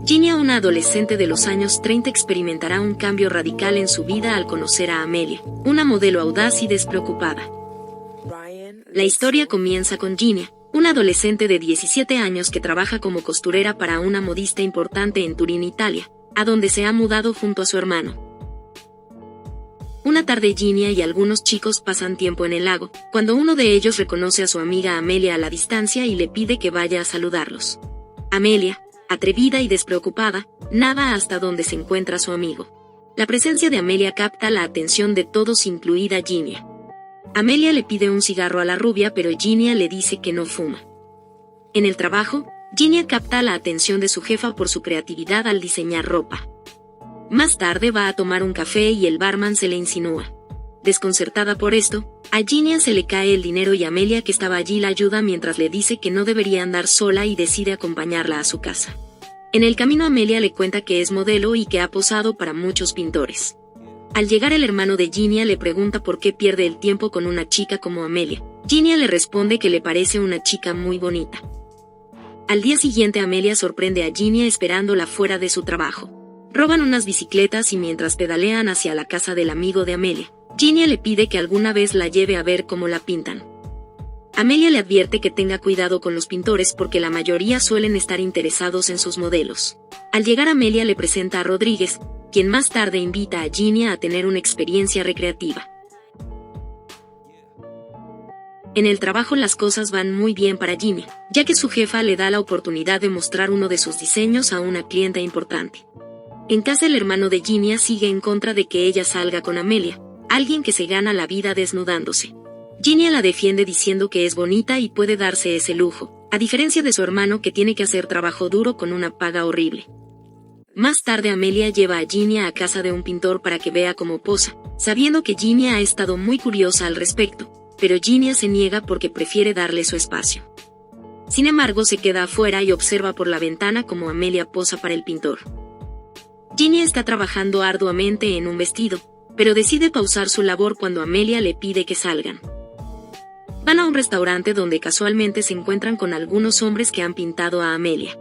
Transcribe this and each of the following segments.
Ginia, una adolescente de los años 30, experimentará un cambio radical en su vida al conocer a Amelia, una modelo audaz y despreocupada. La historia comienza con Ginia, una adolescente de 17 años que trabaja como costurera para una modista importante en Turín, Italia, a donde se ha mudado junto a su hermano. Una tarde Ginia y algunos chicos pasan tiempo en el lago, cuando uno de ellos reconoce a su amiga Amelia a la distancia y le pide que vaya a saludarlos. Amelia, atrevida y despreocupada, nada hasta donde se encuentra su amigo. La presencia de Amelia capta la atención de todos, incluida Ginia. Amelia le pide un cigarro a la rubia, pero Ginia le dice que no fuma. En el trabajo, Ginia capta la atención de su jefa por su creatividad al diseñar ropa. Más tarde va a tomar un café y el barman se le insinúa. Desconcertada por esto, a Ginia se le cae el dinero y Amelia, que estaba allí, la ayuda mientras le dice que no debería andar sola y decide acompañarla a su casa. En el camino Amelia le cuenta que es modelo y que ha posado para muchos pintores. Al llegar el hermano de Ginia le pregunta por qué pierde el tiempo con una chica como Amelia. Ginia le responde que le parece una chica muy bonita. Al día siguiente Amelia sorprende a Ginia esperándola fuera de su trabajo. Roban unas bicicletas y mientras pedalean hacia la casa del amigo de Amelia, Ginia le pide que alguna vez la lleve a ver cómo la pintan. Amelia le advierte que tenga cuidado con los pintores porque la mayoría suelen estar interesados en sus modelos. Al llegar Amelia le presenta a Rodríguez, quien más tarde invita a Ginia a tener una experiencia recreativa. En el trabajo las cosas van muy bien para Ginia, ya que su jefa le da la oportunidad de mostrar uno de sus diseños a una clienta importante. En casa el hermano de Ginia sigue en contra de que ella salga con Amelia, alguien que se gana la vida desnudándose. Ginia la defiende diciendo que es bonita y puede darse ese lujo, a diferencia de su hermano que tiene que hacer trabajo duro con una paga horrible. Más tarde Amelia lleva a Ginia a casa de un pintor para que vea cómo posa, sabiendo que Ginia ha estado muy curiosa al respecto, pero Ginia se niega porque prefiere darle su espacio. Sin embargo, se queda afuera y observa por la ventana cómo Amelia posa para el pintor. Ginia está trabajando arduamente en un vestido, pero decide pausar su labor cuando Amelia le pide que salgan. Van a un restaurante donde casualmente se encuentran con algunos hombres que han pintado a Amelia.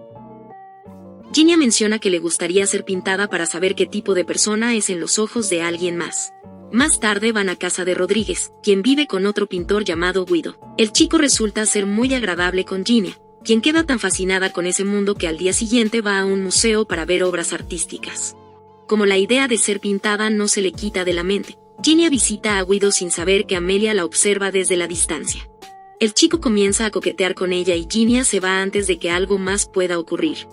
Ginia menciona que le gustaría ser pintada para saber qué tipo de persona es en los ojos de alguien más. Más tarde van a casa de Rodríguez, quien vive con otro pintor llamado Guido. El chico resulta ser muy agradable con Ginia, quien queda tan fascinada con ese mundo que al día siguiente va a un museo para ver obras artísticas. Como la idea de ser pintada no se le quita de la mente, Ginia visita a Guido sin saber que Amelia la observa desde la distancia. El chico comienza a coquetear con ella y Ginia se va antes de que algo más pueda ocurrir.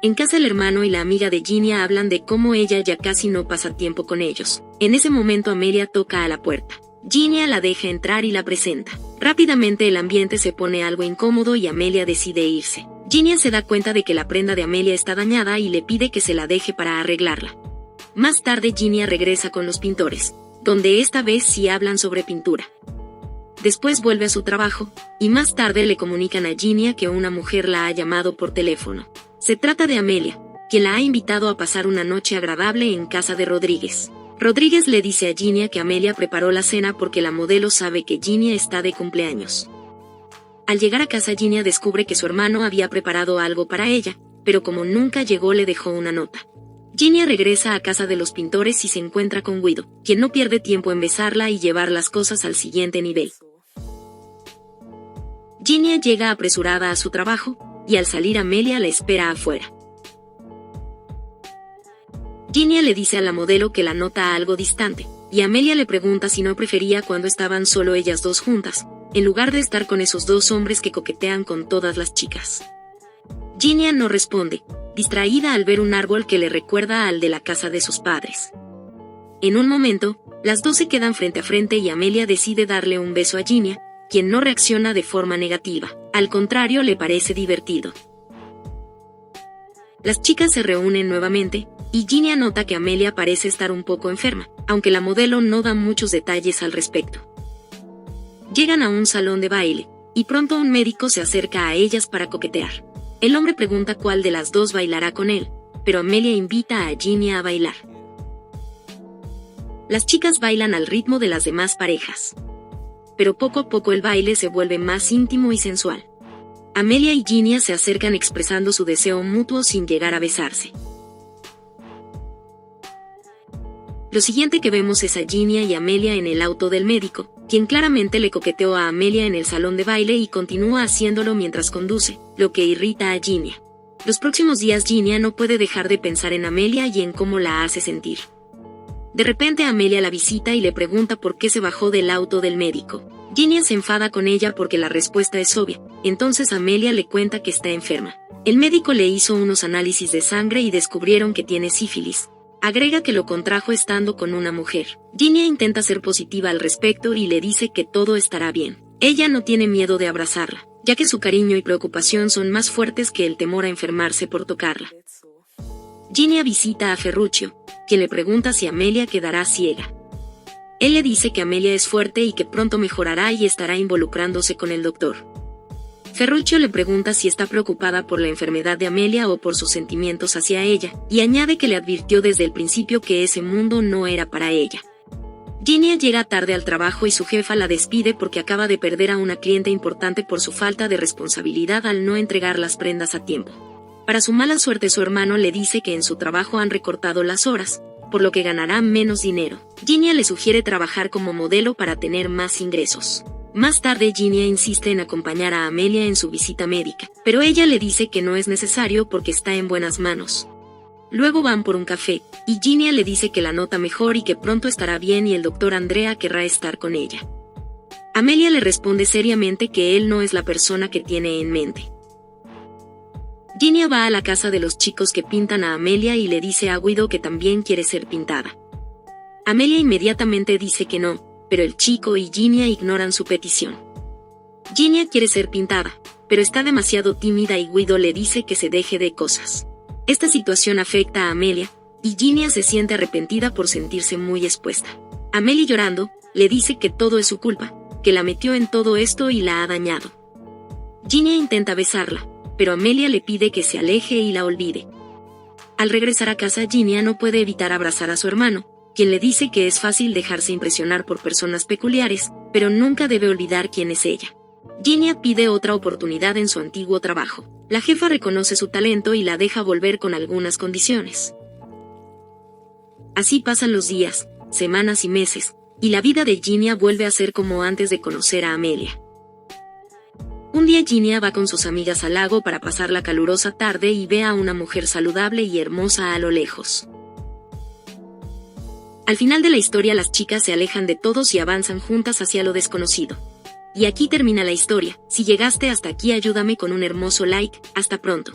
En casa el hermano y la amiga de Ginia hablan de cómo ella ya casi no pasa tiempo con ellos. En ese momento Amelia toca a la puerta. Ginia la deja entrar y la presenta. Rápidamente el ambiente se pone algo incómodo y Amelia decide irse. Ginia se da cuenta de que la prenda de Amelia está dañada y le pide que se la deje para arreglarla. Más tarde Ginia regresa con los pintores, donde esta vez sí hablan sobre pintura. Después vuelve a su trabajo, y más tarde le comunican a Ginia que una mujer la ha llamado por teléfono. Se trata de Amelia, quien la ha invitado a pasar una noche agradable en casa de Rodríguez. Rodríguez le dice a Ginia que Amelia preparó la cena porque la modelo sabe que Ginia está de cumpleaños. Al llegar a casa Ginia descubre que su hermano había preparado algo para ella, pero como nunca llegó le dejó una nota. Ginia regresa a casa de los pintores y se encuentra con Guido, quien no pierde tiempo en besarla y llevar las cosas al siguiente nivel. Ginia llega apresurada a su trabajo, y al salir Amelia la espera afuera. Ginia le dice a la modelo que la nota algo distante, y Amelia le pregunta si no prefería cuando estaban solo ellas dos juntas, en lugar de estar con esos dos hombres que coquetean con todas las chicas. Ginia no responde, distraída al ver un árbol que le recuerda al de la casa de sus padres. En un momento, las dos se quedan frente a frente y Amelia decide darle un beso a Ginia, quien no reacciona de forma negativa, al contrario le parece divertido. Las chicas se reúnen nuevamente, y Ginia nota que Amelia parece estar un poco enferma, aunque la modelo no da muchos detalles al respecto. Llegan a un salón de baile, y pronto un médico se acerca a ellas para coquetear. El hombre pregunta cuál de las dos bailará con él, pero Amelia invita a Ginia a bailar. Las chicas bailan al ritmo de las demás parejas. Pero poco a poco el baile se vuelve más íntimo y sensual. Amelia y Ginia se acercan expresando su deseo mutuo sin llegar a besarse. Lo siguiente que vemos es a Ginia y Amelia en el auto del médico, quien claramente le coqueteó a Amelia en el salón de baile y continúa haciéndolo mientras conduce, lo que irrita a Ginia. Los próximos días Ginia no puede dejar de pensar en Amelia y en cómo la hace sentir. De repente Amelia la visita y le pregunta por qué se bajó del auto del médico. Ginia se enfada con ella porque la respuesta es obvia, entonces Amelia le cuenta que está enferma. El médico le hizo unos análisis de sangre y descubrieron que tiene sífilis. Agrega que lo contrajo estando con una mujer. Ginia intenta ser positiva al respecto y le dice que todo estará bien. Ella no tiene miedo de abrazarla, ya que su cariño y preocupación son más fuertes que el temor a enfermarse por tocarla. Ginia visita a Ferruccio, quien le pregunta si Amelia quedará ciega. Él le dice que Amelia es fuerte y que pronto mejorará y estará involucrándose con el doctor. Ferruccio le pregunta si está preocupada por la enfermedad de Amelia o por sus sentimientos hacia ella, y añade que le advirtió desde el principio que ese mundo no era para ella. Ginia llega tarde al trabajo y su jefa la despide porque acaba de perder a una cliente importante por su falta de responsabilidad al no entregar las prendas a tiempo. Para su mala suerte su hermano le dice que en su trabajo han recortado las horas, por lo que ganará menos dinero. Ginia le sugiere trabajar como modelo para tener más ingresos. Más tarde Ginia insiste en acompañar a Amelia en su visita médica, pero ella le dice que no es necesario porque está en buenas manos. Luego van por un café, y Ginia le dice que la nota mejor y que pronto estará bien y el doctor Andrea querrá estar con ella. Amelia le responde seriamente que él no es la persona que tiene en mente. Ginia va a la casa de los chicos que pintan a Amelia y le dice a Guido que también quiere ser pintada. Amelia inmediatamente dice que no, pero el chico y Ginia ignoran su petición. Ginia quiere ser pintada, pero está demasiado tímida y Guido le dice que se deje de cosas. Esta situación afecta a Amelia, y Ginia se siente arrepentida por sentirse muy expuesta. Amelia llorando, le dice que todo es su culpa, que la metió en todo esto y la ha dañado. Ginia intenta besarla, pero Amelia le pide que se aleje y la olvide. Al regresar a casa Ginia no puede evitar abrazar a su hermano, quien le dice que es fácil dejarse impresionar por personas peculiares, pero nunca debe olvidar quién es ella. Ginia pide otra oportunidad en su antiguo trabajo. La jefa reconoce su talento y la deja volver con algunas condiciones. Así pasan los días, semanas y meses, y la vida de Ginia vuelve a ser como antes de conocer a Amelia. Un día Ginia va con sus amigas al lago para pasar la calurosa tarde y ve a una mujer saludable y hermosa a lo lejos. Al final de la historia las chicas se alejan de todos y avanzan juntas hacia lo desconocido. Y aquí termina la historia. Si llegaste hasta aquí ayúdame con un hermoso like. Hasta pronto.